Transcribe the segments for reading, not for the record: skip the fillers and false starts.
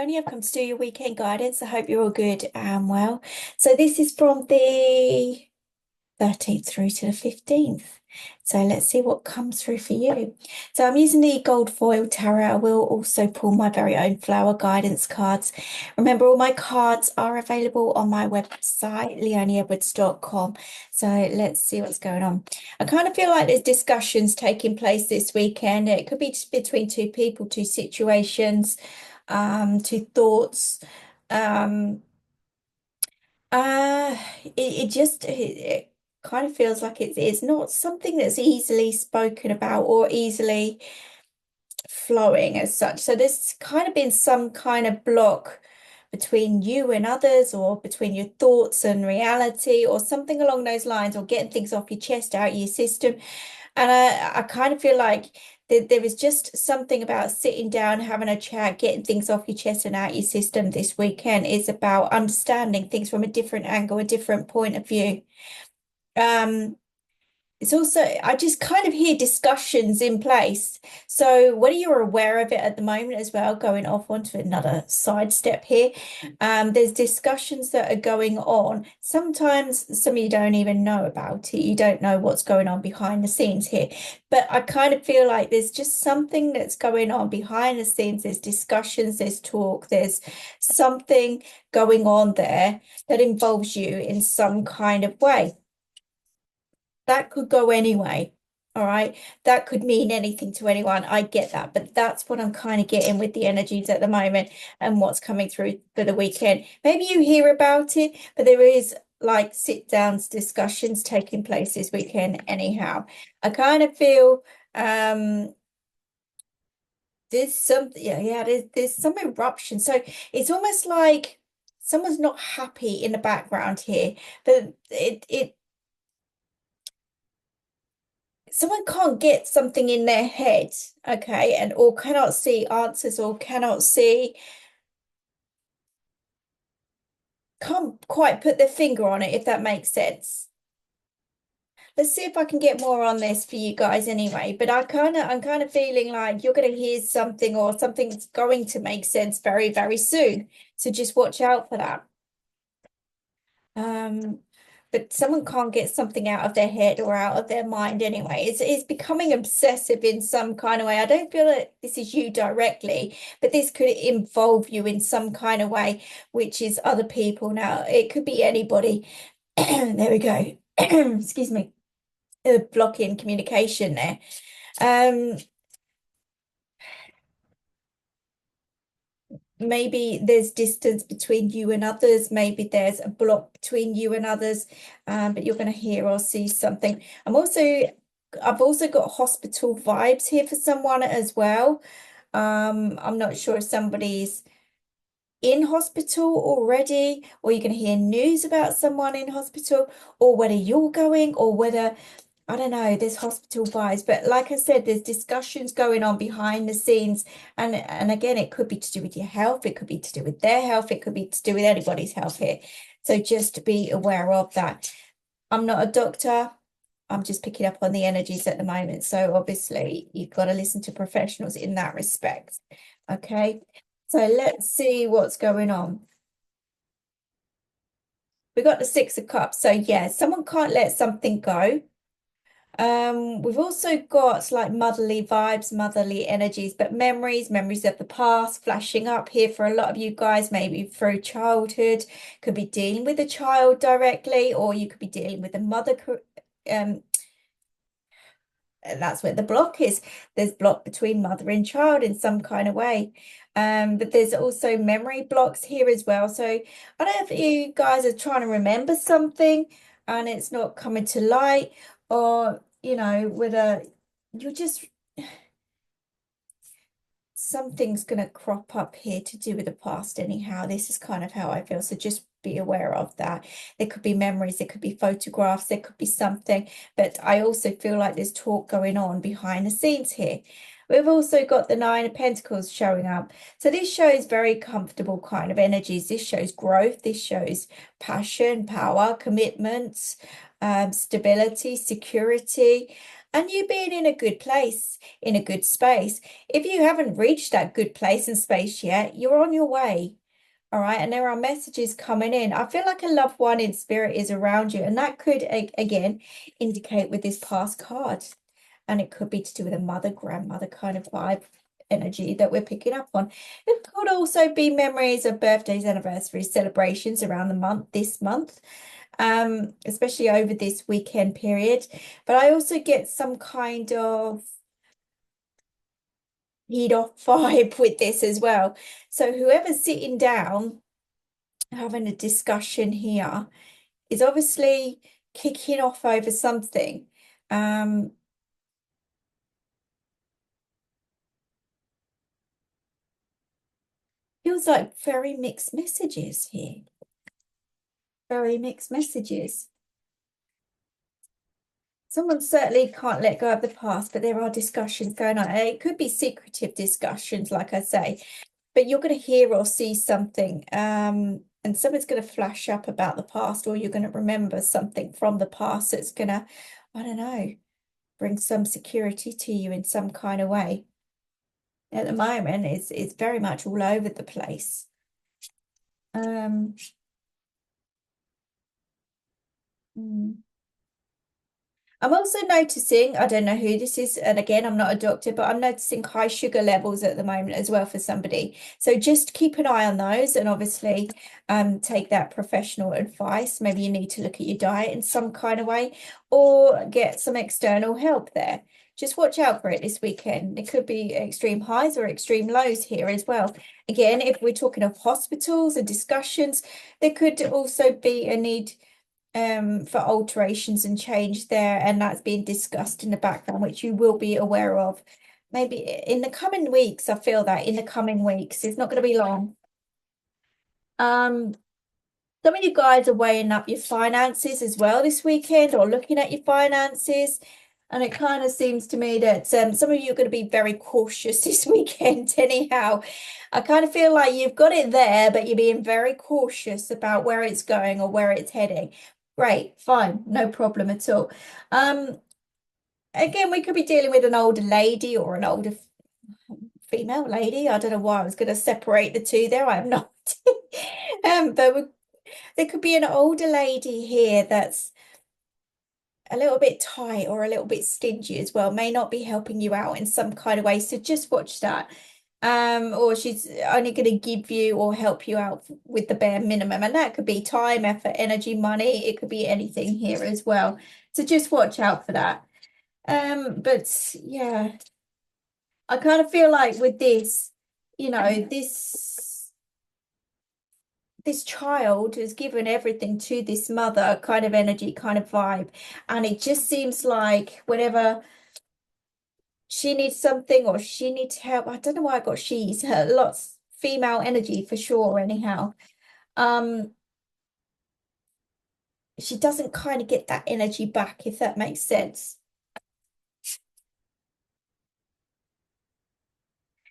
Leone. I've come to do your weekend guidance. I hope you're all good and well. So this is from the 13th through to the 15th. So let's see what comes through for you. So I'm using the gold foil tarot. I will also pull my very own flower guidance cards. Remember, all my cards are available on my website, leoneedwards.com. So let's see what's going on. I kind of feel like there's discussions taking place this weekend. It could be between two people, two situations, two thoughts. Um, uh, it kind of feels like it's not something that's easily spoken about or easily flowing as such. So there's kind of been some kind of block between you and others, or between your thoughts and reality, or something along those lines, or getting things off your chest, out of your system. And I kind of feel like there is just something about sitting down, having a chat, getting things off your chest and out your system this weekend is about understanding things from a different angle, a different point of view. Um, it's also, I just kind of hear discussions in place. So whether you're aware of it at the moment as well, going off onto another sidestep here, there's discussions that are going on. Sometimes some of you don't even know about it. You don't know what's going on behind the scenes here. But I kind of feel like there's just something that's going on behind the scenes. There's discussions, there's talk, there's something going on there that involves you in some kind of way. That could go anyway. All right. That could mean anything to anyone. I get that. But that's what I'm kind of getting with the energies at the moment and what's coming through for the weekend. Maybe you hear about it, but there is like sit downs, discussions taking place this weekend anyhow. I kind of feel there's some there's some eruption. So it's almost like someone's not happy in the background here, but it someone can't get something in their head, okay, and or cannot see answers, or cannot see, can't quite put their finger on it, if that makes sense. Let's see if I can get more on this for you guys anyway. But I'm kind of feeling like you're going to hear something, or something's going to make sense very, very soon. So just watch out for that. But someone can't get something out of their head or out of their mind anyway. It's becoming obsessive in some kind of way. I don't feel that this is you directly, but this could involve you in some kind of way, which is other people. Now, it could be anybody. There we go. Excuse me. Blocking communication there. Maybe there's distance between you and others. Maybe there's a block between you and others, but you're going to hear or see something. I've also got hospital vibes here for someone as well. I'm not sure if somebody's in hospital already, or you're going to hear news about someone in hospital, or whether you're going, or whether I don't know, there's hospital vibes, but like I said, there's discussions going on behind the scenes. And again, it could be to do with your health, it could be to do with their health, it could be to do with anybody's health here. So just to be aware of that. I'm not a doctor, I'm just picking up on the energies at the moment. So obviously you've got to listen to professionals in that respect. Okay, so let's see what's going on. We got the Six of Cups. So yeah, someone can't let something go. We've also got like motherly vibes, motherly energies, but memories of the past flashing up here for a lot of you guys, maybe through childhood, could be dealing with a child directly, or you could be dealing with a mother. And that's where the block is. There's block between mother and child in some kind of way. But there's also memory blocks here as well. So I don't know if you guys are trying to remember something and it's not coming to light, or whether you're just something's going to crop up here to do with the past anyhow. This is kind of how I feel, so just be aware of that. There could be memories, there could be photographs, there could be something, but I also feel like there's talk going on behind the scenes here. We've also got the Nine of Pentacles showing up. So this shows very comfortable kind of energies. This shows growth. This shows passion, power, commitments, stability, security. and you being in a good place, in a good space. If you haven't reached that good place and space yet, you're on your way. All right. And there are messages coming in. I feel like a loved one in spirit is around you. And that could, again, indicate with this past card. And it could be to do with a mother, grandmother kind of vibe energy that we're picking up on. It could also be memories of birthdays, anniversaries, celebrations around the month, this month, especially over this weekend period. But I also get some kind of heat off vibe with this as well. So whoever's sitting down having a discussion here is obviously kicking off over something. Feels like very mixed messages here. Very mixed messages. Someone certainly can't let go of the past, but there are discussions going on. And it could be secretive discussions, like I say, but you're going to hear or see something, and someone's going to flash up about the past, or you're going to remember something from the past that's going to, I don't know, bring some security to you in some kind of way. At the moment, it's very much all over the place. Hmm. I'm also noticing, I don't know who this is, and again, I'm not a doctor, but I'm noticing high sugar levels at the moment as well for somebody. So just keep an eye on those and obviously take that professional advice. Maybe you need to look at your diet in some kind of way or get some external help there. Just watch out for it this weekend. It could be extreme highs or extreme lows here as well. Again, if we're talking of hospitals and discussions, there could also be a need for alterations and change there, and that's being discussed in the background, which you will be aware of. Maybe in the coming weeks, I feel that in the coming weeks, it's not going to be long. Some of you guys are weighing up your finances as well this weekend or looking at your finances. And it kind of seems to me that some of you are going to be very cautious this weekend anyhow. I kind of feel like you've got it there, but you're being very cautious about where it's going or where it's heading. Great, fine, no problem at all. Again, we could be dealing with an older lady or an older female lady. I don't know why I was going to separate the two there. I have no idea. But there could be an older lady here that's a little bit tight or a little bit stingy as well, may not be helping you out in some kind of way. So just watch that. Or she's only going to give you or help you out with the bare minimum. And that could be time, effort, energy, money. It could be anything here as well. So just watch out for that. But yeah, I kind of feel like with this, this child has given everything to this mother kind of energy, kind of vibe. And it just seems like whenever she needs something or she needs help, I don't know why I got she's lots female energy for sure, anyhow. Um, she doesn't kind of get that energy back, if that makes sense.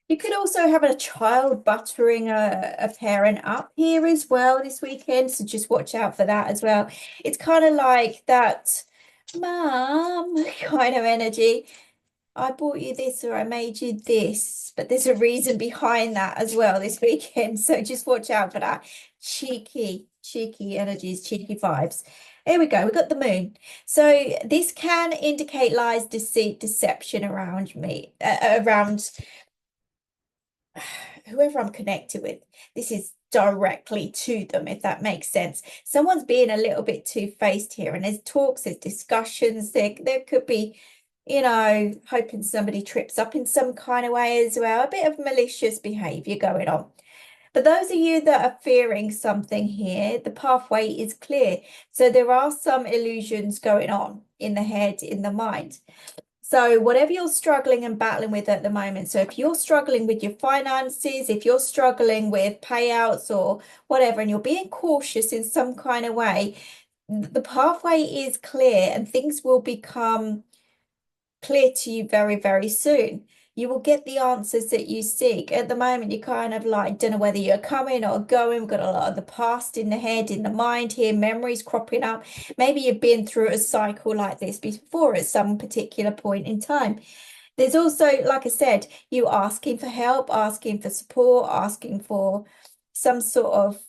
You could also have a child buttering a parent up here as well this weekend, so just watch out for that as well. It's kind of like that mom kind of energy. I bought you this or I made you this, but there's a reason behind that as well this weekend, so just watch out for that. Cheeky energies, cheeky vibes. Here we go, we got the moon. So this can indicate lies, deceit, deception around me, around whoever I'm connected with. This is directly to them, if that makes sense. Someone's being a little bit two-faced here, and there's talks, there's discussions, there could be, hoping somebody trips up in some kind of way as well. A bit of malicious behavior going on. But those of you that are fearing something here, the pathway is clear. So there are some illusions going on in the head, in the mind. So whatever you're struggling and battling with at the moment, so if you're struggling with your finances, if you're struggling with payouts or whatever, and you're being cautious in some kind of way, the pathway is clear and things will become clear to you very, very soon. you will get the answers that you seek. At the moment, you kind of like don't know whether you're coming or going. We've got a lot of the past in the head, in the mind here, memories cropping up. Maybe you've been through a cycle like this before at some particular point in time. There's also, like I said, you asking for help, asking for support, asking for some sort of,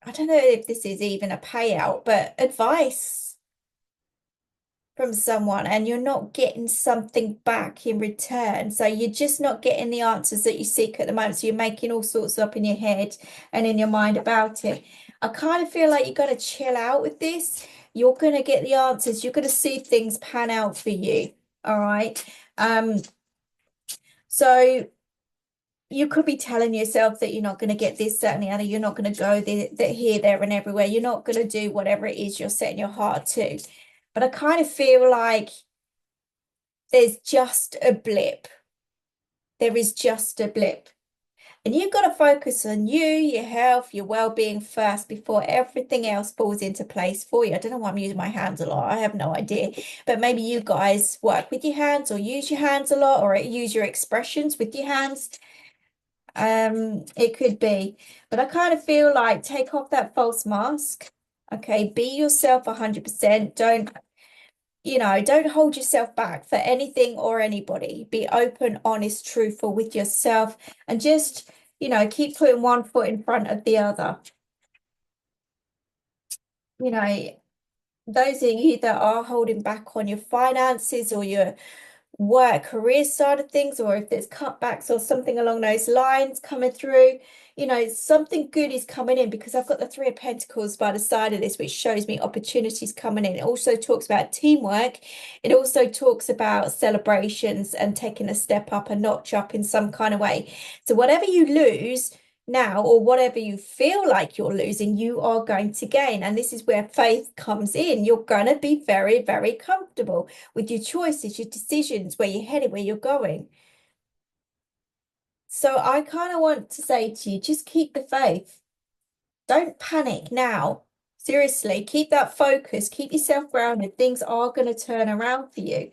I don't know if this is even a payout, but advice from someone, and you're not getting something back in return. So you're just not getting the answers that you seek at the moment. So you're making all sorts up in your head and in your mind about it. I kind of feel like you got to chill out with this. You're going to get the answers. You're going to see things pan out for you. All right. So you could be telling yourself that you're not going to get this, that, and the other. You're not going to go here, there, and everywhere. You're not going to do whatever it is you're setting your heart to. But I kind of feel like there's just a blip. There is just a blip. And you've got to focus on you, your health, your well-being first before everything else falls into place for you. I don't know why I'm using my hands a lot. I have no idea. But maybe you guys work with your hands or use your hands a lot or use your expressions with your hands. It could be. But I kind of feel like take off that false mask. Okay, be yourself 100%. Don't hold yourself back for anything or anybody. Be open, honest, truthful with yourself, and just, keep putting one foot in front of the other. Those of you that are holding back on your finances or your work career side of things, or if there's cutbacks or something along those lines coming through, something good is coming in, because I've got the Three of Pentacles by the side of this, which shows me opportunities coming in. It also talks about teamwork. It also talks about celebrations and taking a step up, a notch up in some kind of way. So whatever you lose now, or whatever you feel like you're losing, you are going to gain. And this is where faith comes in. You're going to be very, very comfortable with your choices, your decisions, where you're headed, where you're going. So I kind of want to say to you, just keep the faith. Don't panic now. Seriously, keep that focus, keep yourself grounded. Things are going to turn around for you.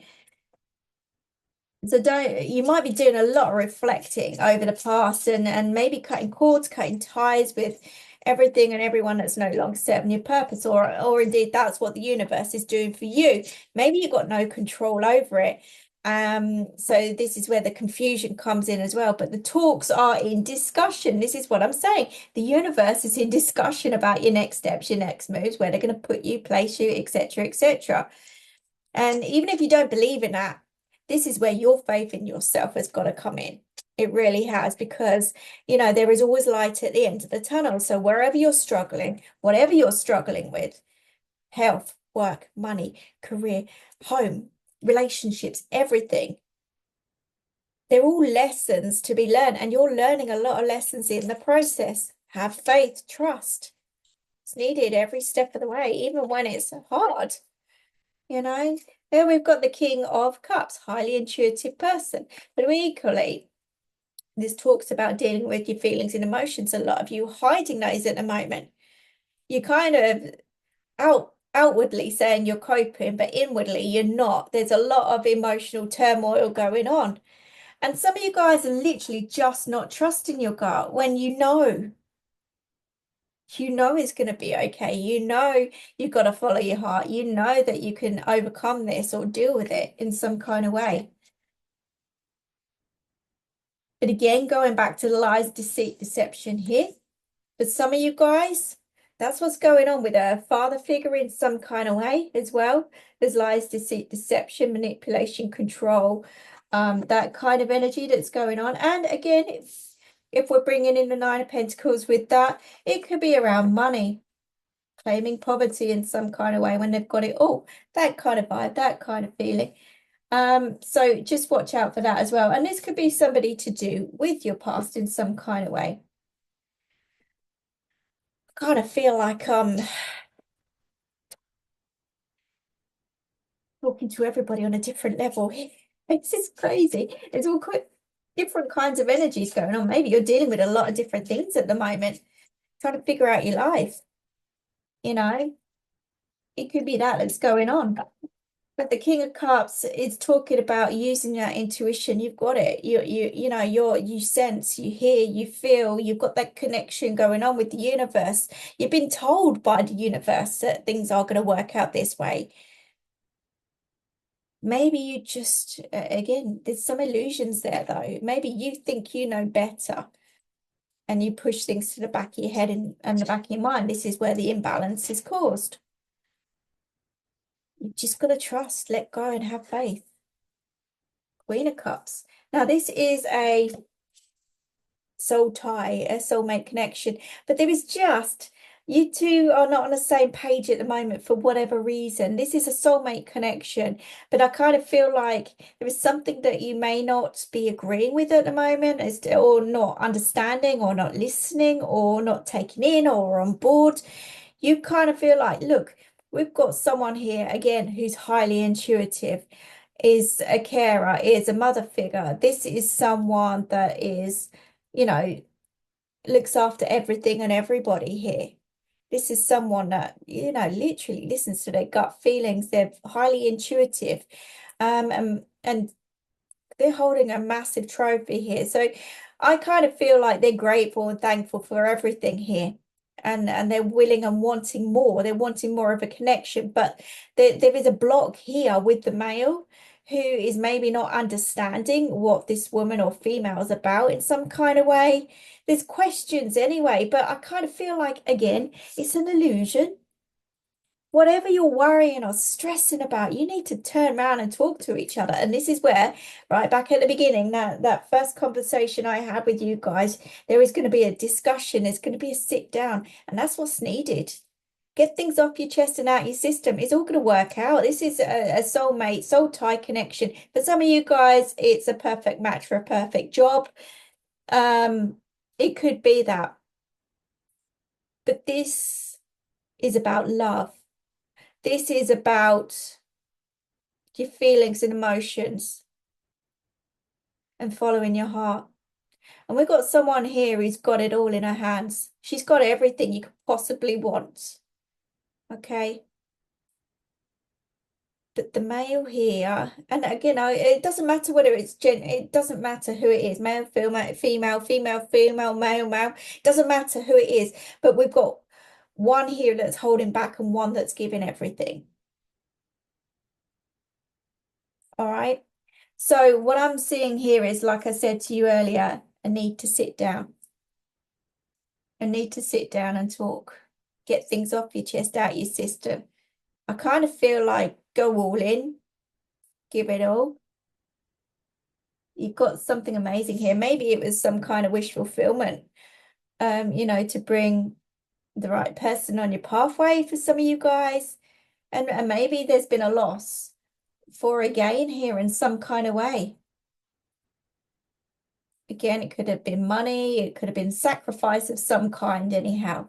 So you might be doing a lot of reflecting over the past and maybe cutting cords, cutting ties with everything and everyone that's no longer serving your purpose, or indeed that's what the universe is doing for you. Maybe you've got no control over it. So this is where the confusion comes in as well. But the talks are in discussion. This is what I'm saying. The universe is in discussion about your next steps, your next moves, where they're going to put you, place you, etc., etc. And even if you don't believe in that, this is where your faith in yourself has got to come in. It really has, because, there is always light at the end of the tunnel. So wherever you're struggling, whatever you're struggling with, health, work, money, career, home, relationships, everything, they're all lessons to be learned. And you're learning a lot of lessons in the process. Have faith, trust. It's needed every step of the way, even when it's hard. There we've got the King of Cups, highly intuitive person. But equally, this talks about dealing with your feelings and emotions. A lot of you hiding those at the moment. You kind of outwardly saying you're coping, but inwardly you're not. There's a lot of emotional turmoil going on. And some of you guys are literally just not trusting your gut when you know it's going to be okay. You've got to follow your heart. You know that you can overcome this or deal with it in some kind of way. But again, going back to the lies, deceit, deception here. For some of you guys, that's what's going on with a father figure in some kind of way as well. There's lies, deceit, deception, manipulation, control, that kind of energy that's going on. And again, if we're bringing in the Nine of Pentacles with that, it could be around money, claiming poverty in some kind of way when they've got it all. That kind of vibe, that kind of feeling. So just watch out for that as well. And this could be somebody to do with your past in some kind of way. I kind of feel like talking to everybody on a different level. This is crazy. It's all quite different kinds of energies going on. Maybe you're dealing with a lot of different things at the moment, trying to figure out your life. It could be that's going on. But the King of Cups is talking about using that intuition. You've got it. You sense, you hear, you feel, you've got that connection going on with the universe. You've been told by the universe that things are going to work out this way. Maybe you just, again, there's some illusions there though. Maybe you think you know better and you push things to the back of your head and the back of your mind. This is where the imbalance is caused. You just got to trust, let go, and have faith. Queen of Cups. Now, this is a soul tie, a soulmate connection, but there is just, you two are not on the same page at the moment for whatever reason. This is a soulmate connection, but I kind of feel like there is something that you may not be agreeing with at the moment, or not understanding, or not listening, or not taking in, or on board. You kind of feel like, look, we've got someone here again who's highly intuitive, is a carer, is a mother figure. This is someone that is, looks after everything and everybody here. This is someone that, literally listens to their gut feelings. They're highly intuitive. And they're holding a massive trophy here. So I kind of feel like they're grateful and thankful for everything here. And they're willing and wanting more. They're wanting more of a connection. But there is a block here with the male who is maybe not understanding what this woman or female is about in some kind of way. There's questions anyway, but I kind of feel like, again, it's an illusion. Whatever you're worrying or stressing about, you need to turn around and talk to each other. And this is where, right back at the beginning, that first conversation I had with you guys, there is going to be a discussion, there's going to be a sit down, and that's what's needed. Get things off your chest and out your system. It's all going to work out. This is a soulmate, soul tie connection. For some of you guys, it's a perfect match for a perfect job. It could be that. But this is about love. This is about your feelings and emotions and following your heart. And we've got someone here who's got it all in her hands. She's got everything you could possibly want. Okay. But the male here, and again, it doesn't matter whether it doesn't matter who it is, male, female, female, female, female, male, male. It doesn't matter who it is. But we've got one here that's holding back and one that's giving everything. All right. So what I'm seeing here is, like I said to you earlier, a need to sit down. A need to sit down and talk. Get things off your chest, out your system. I kind of feel like go all in. Give it all. You've got something amazing here. Maybe it was some kind of wish fulfillment, to bring the right person on your pathway for some of you guys. And maybe there's been a loss for a gain here in some kind of way. Again, it could have been money, it could have been sacrifice of some kind anyhow.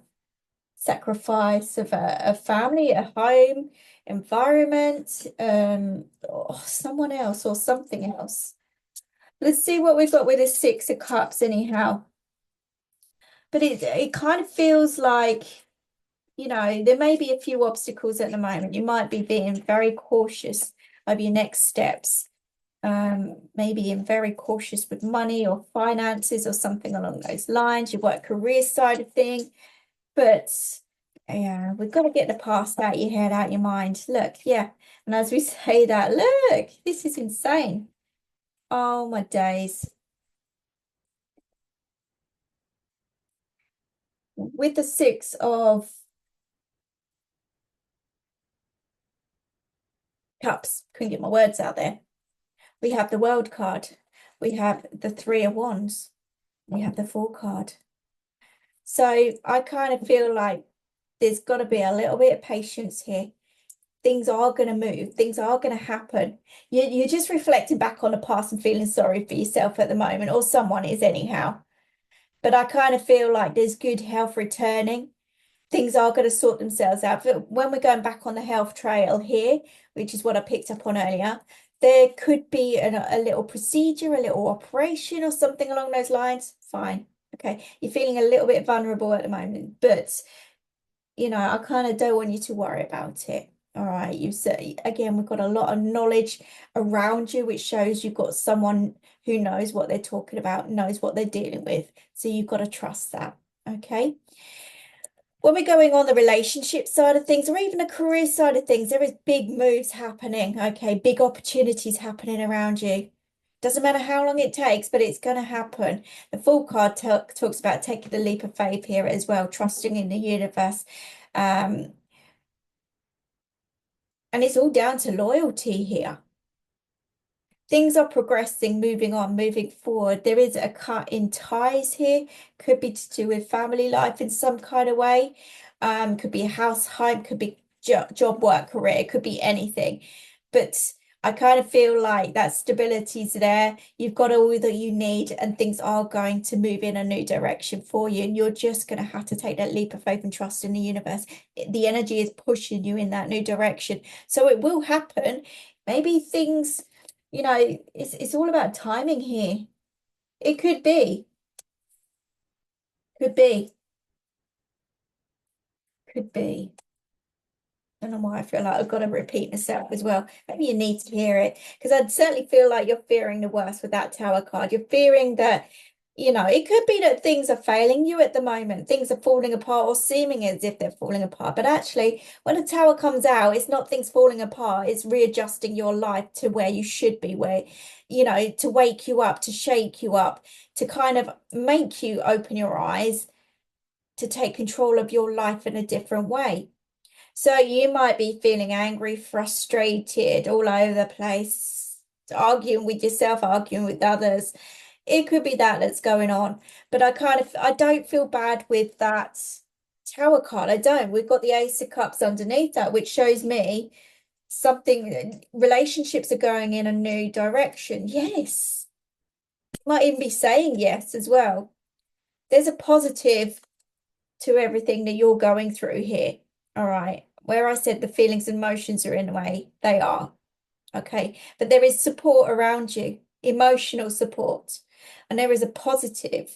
Sacrifice of a family, a home, environment, or someone else or something else. Let's see what we've got with the Six of Cups anyhow. But it kind of feels like, there may be a few obstacles at the moment. You might be being very cautious of your next steps. Maybe being very cautious with money or finances or something along those lines, your work career side of thing. But yeah, we've got to get the past out your head, out your mind. Look, yeah. And as we say that, look, this is insane. Oh my days. With the Six of Cups, couldn't get my words out there. We have the World card. We have the Three of Wands. We have the Four card. So I kind of feel like there's got to be a little bit of patience here. Things are going to move. Things are going to happen. You're just reflecting back on the past and feeling sorry for yourself at the moment, or someone is anyhow. But I kind of feel like there's good health returning. Things are going to sort themselves out. But when we're going back on the health trail here, which is what I picked up on earlier, there could be a little procedure, a little operation or something along those lines. Fine. Okay. You're feeling a little bit vulnerable at the moment, but, I kind of don't want you to worry about it. All right, you say again, we've got a lot of knowledge around you, which shows you've got someone who knows what they're talking about, knows what they're dealing with. So you've got to trust that. Okay. When we're going on the relationship side of things, or even the career side of things, there is big moves happening. Okay, big opportunities happening around you. Doesn't matter how long it takes, but it's going to happen. The Fool card talks about taking the leap of faith here as well, trusting in the universe. Um, and it's all down to loyalty here. Things are progressing, moving on, moving forward. There is a cut in ties here. Could be to do with family life in some kind of way. Could be a house home, could be job, work, career, could be anything. But I kind of feel like that stability's there. You've got all that you need, and things are going to move in a new direction for you. And you're just going to have to take that leap of faith and trust in the universe. The energy is pushing you in that new direction. So it will happen. Maybe things, it's all about timing here. It could be, could be. I don't know why I feel like I've got to repeat myself as well. Maybe you need to hear it, because I'd certainly feel like you're fearing the worst with that Tower card. You're fearing that, it could be that things are failing you at the moment. Things are falling apart or seeming as if they're falling apart. But actually, when the Tower comes out, it's not things falling apart. It's readjusting your life to where you should be, where, to wake you up, to shake you up, to kind of make you open your eyes, to take control of your life in a different way. So you might be feeling angry, frustrated, all over the place, arguing with yourself, arguing with others. It could be that that's going on. But I don't feel bad with that Tower card. I don't. We've got the Ace of Cups underneath that, which shows me something, relationships are going in a new direction. Yes. Might even be saying yes as well. There's a positive to everything that you're going through here. All right. Where I said the feelings and emotions are in the way, they are. Okay. But there is support around you, emotional support. And there is a positive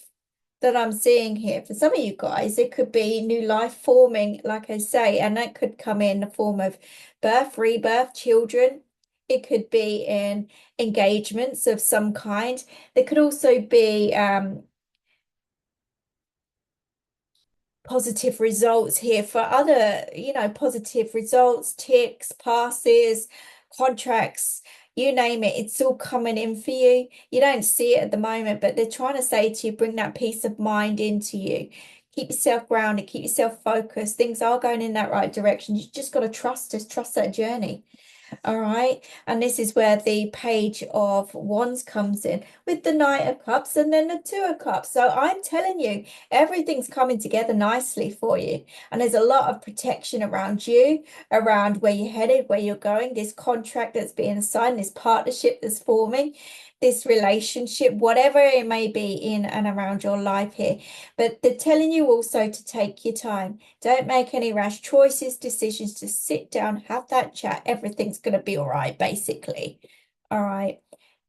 that I'm seeing here. For some of you guys, it could be new life forming, like I say, and that could come in the form of birth, rebirth, children. It could be in engagements of some kind. There could also be positive results here for other, positive results, ticks, passes, contracts, you name it, it's all coming in for you. You don't see it at the moment, but they're trying to say to you, bring that peace of mind into you. Keep yourself grounded, keep yourself focused. Things are going in that right direction. You just got to trust that journey. All right. And this is where the Page of Wands comes in with the Knight of Cups and then the Two of Cups. So I'm telling you, everything's coming together nicely for you. And there's a lot of protection around you, around where you're headed, where you're going, this contract that's being signed, this partnership that's forming, this relationship, whatever it may be in and around your life here. But they're telling you also to take your time. Don't make any rash choices, decisions. Just sit down, have that chat. Everything's going to be all right, basically. All right.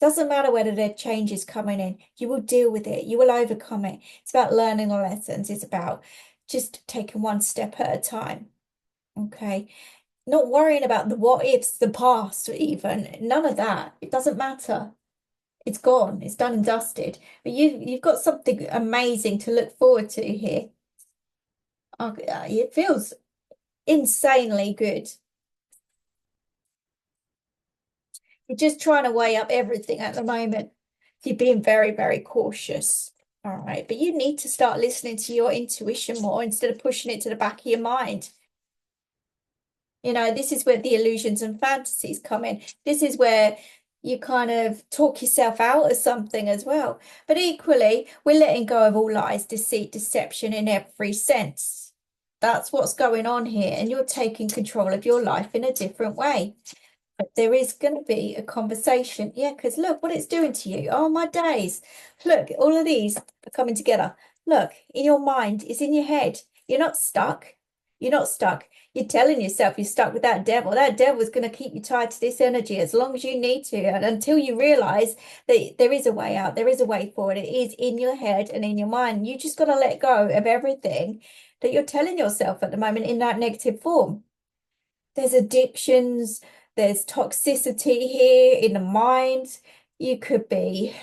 Doesn't matter whether there are changes coming in. You will deal with it. You will overcome it. It's about learning the lessons. It's about just taking one step at a time. Okay. Not worrying about the what ifs, the past, even. None of that. It doesn't matter. It's gone. It's done and dusted. But you've got something amazing to look forward to here. It feels insanely good. You're just trying to weigh up everything at the moment. You're being very, very cautious. All right. But you need to start listening to your intuition more instead of pushing it to the back of your mind. This is where the illusions and fantasies come in. This is where you kind of talk yourself out of something as well. But equally, we're letting go of all lies, deceit, deception in every sense. That's what's going on here. And you're taking control of your life in a different way. But there is going to be a conversation. Yeah, because look what it's doing to you. Oh, my days. Look, all of these are coming together. Look, in your mind, it's in your head. You're not stuck. You're not stuck. You're telling yourself you're stuck with that devil. That devil is going to keep you tied to this energy as long as you need to, and until you realize that there is a way out, there is a way forward. It is in your head and in your mind. You just got to let go of everything that you're telling yourself at the moment in that negative form. There's addictions, there's toxicity here in the mind. You could be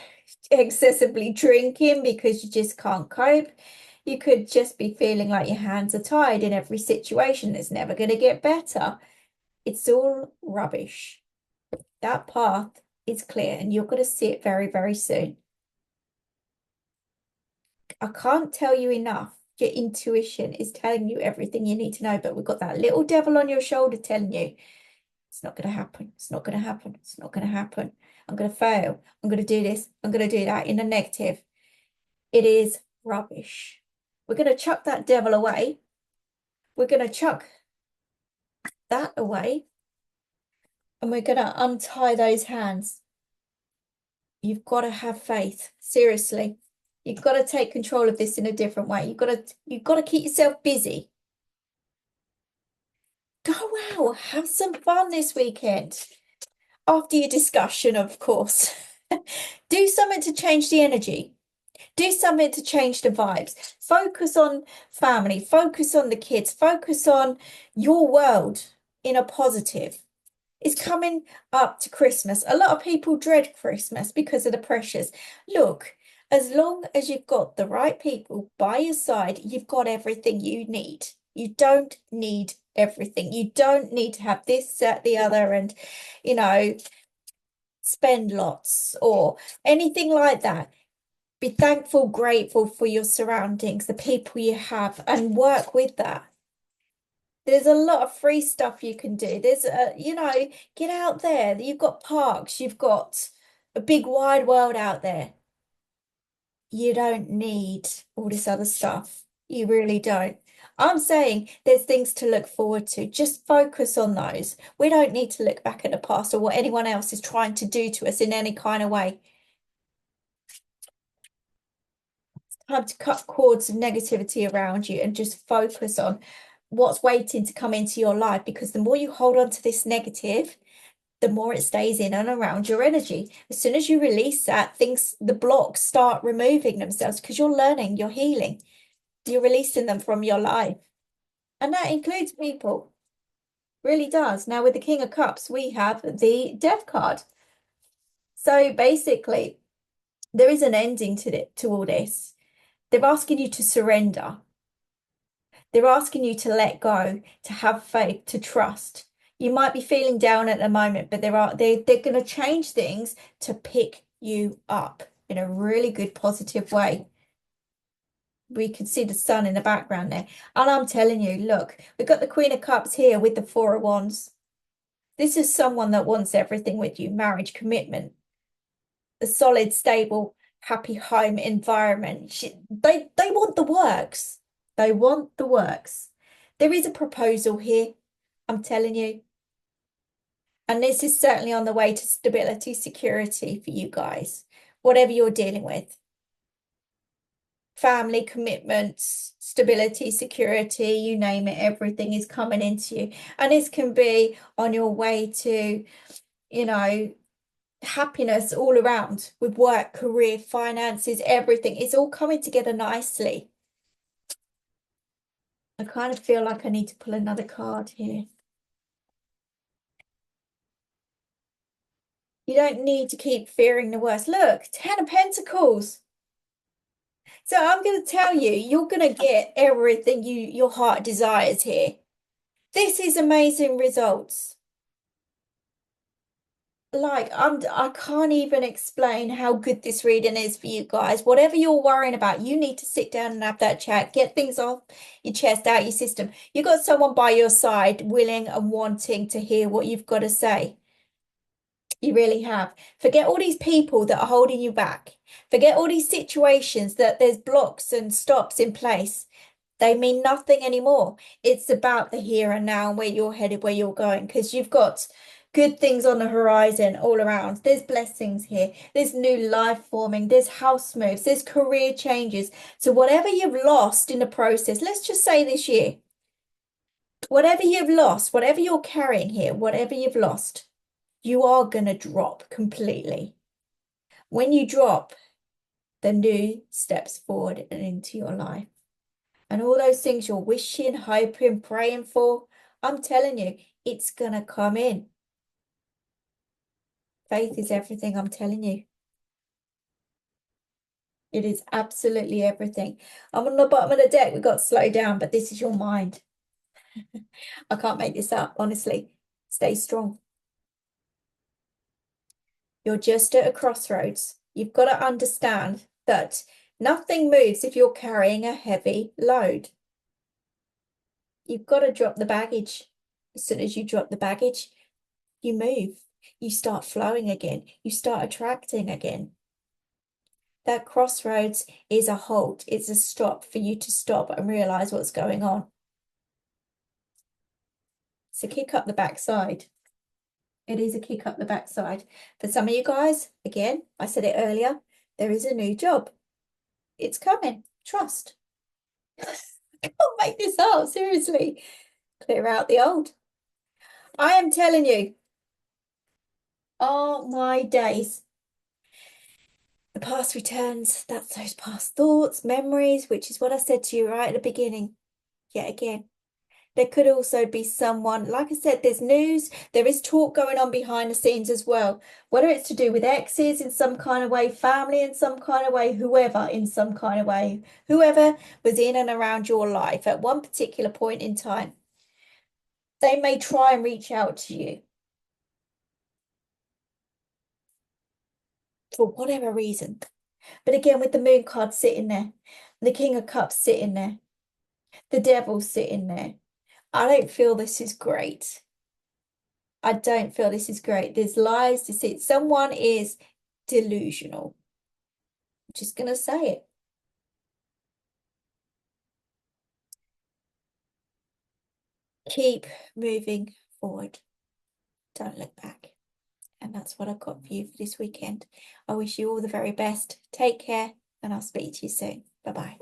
excessively drinking because you just can't cope. You could just be feeling like your hands are tied in every situation. It's never going to get better. It's all rubbish. That path is clear and you're going to see it very, very soon. I can't tell you enough. Your intuition is telling you everything you need to know, but we've got that little devil on your shoulder telling you, it's not going to happen. It's not going to happen. It's not going to happen. I'm going to fail. I'm going to do this. I'm going to do that in a negative. It is rubbish. We're going to chuck that devil away. We're going to chuck that away. And we're going to untie those hands. You've got to have faith. Seriously. You've got to take control of this in a different way. You've got to keep yourself busy. Go out, have some fun this weekend. After your discussion, of course. Do something to change the energy. Do something to change the vibes. Focus on family. Focus on the kids. Focus on your world in a positive. It's coming up to Christmas. A lot of people dread Christmas because of the pressures. Look, as long as you've got the right people by your side, you've got everything you need. You don't need everything. You don't need to have this, that, the other, and, you know, spend lots or anything like that. Be thankful, grateful for your surroundings, the people you have, and work with that. There's a lot of free stuff you can do. There's get out there. You've got parks, you've got a big wide world out there. You don't need all this other stuff. You really don't. I'm saying there's things to look forward to. Just focus on those. We don't need to look back at the past or what anyone else is trying to do to us in any kind of way. It's time to cut cords of negativity around you and just focus on what's waiting to come into your life, because the more you hold on to this negative, the more it stays in and around your energy. As soon as you release that, the blocks start removing themselves because you're learning, you're healing, you're releasing them from your life. And that includes people. Really does. Now with the King of Cups, we have the Death card. So basically, there is an ending to all this. They're asking you to surrender. They're asking you to let go, to have faith, to trust. You might be feeling down at the moment, but they're going to change things to pick you up in a really good, positive way. We can see the sun in the background there. And I'm telling you, look, we've got the Queen of Cups here with the Four of Wands. This is someone that wants everything with you, marriage, commitment, a solid, stable, happy home environment. They want the works. They want the works. There is a proposal here, I'm telling you. And this is certainly on the way to stability, security for you guys, whatever you're dealing with. Family, commitments, stability, security, you name it, everything is coming into you. And this can be on your way to, happiness all around with work, career, finances, everything. It's all coming together nicely. I kind of feel like I need to pull another card here. You don't need to keep fearing the worst. Look, 10 of Pentacles. So I'm going to tell you, you're going to get everything your heart desires here. This is amazing results. Like, I can't even explain how good this reading is for you guys. Whatever you're worrying about, you need to sit down and have that chat. Get things off your chest, out your system. You've got someone by your side willing and wanting to hear what you've got to say. You really have. Forget all these people that are holding you back. Forget all these situations that there's blocks and stops in place. They mean nothing anymore. It's about the here and now and where you're headed, where you're going, because you've got good things on the horizon all around. There's blessings here. There's new life forming. There's house moves. There's career changes. So whatever you've lost in the process, let's just say this year, whatever you've lost, whatever you're carrying here, whatever you've lost, you are going to drop completely. When you drop, the new steps forward and into your life. And all those things you're wishing, hoping, praying for I'm telling you, it's gonna come in. Faith is everything, I'm telling you. It is absolutely everything. I'm on the bottom of the deck. We've got to slow down, but this is your mind. I can't make this up, honestly. Stay strong. You're just at a crossroads. You've got to understand that nothing moves if you're carrying a heavy load. You've got to drop the baggage. As soon as you drop the baggage, you move. You start flowing again. You start attracting again. That crossroads is a halt. It's a stop for you to stop and realize what's going on. It's a kick up the backside. It is a kick up the backside. For some of you guys, again, I said it earlier, there is a new job. It's coming. Trust. I can't make this up, seriously. Clear out the old. I am telling you, oh my days. The past returns. That's those past thoughts, memories, which is what I said to you right at the beginning. Yet again. There could also be someone, like I said, there's news, there is talk going on behind the scenes as well, whether it's to do with exes in some kind of way, family in some kind of way, whoever in some kind of way, whoever was in and around your life at one particular point in time. They may try and reach out to you for whatever reason. But again, with the moon card sitting there, the King of Cups sitting there, the Devil sitting there, I don't feel this is great. I don't feel this is great. There's lies, deceit. Someone is delusional. I'm just going to say it. Keep moving forward. Don't look back. And that's what I've got for you for this weekend. I wish you all the very best. Take care, and I'll speak to you soon. Bye-bye.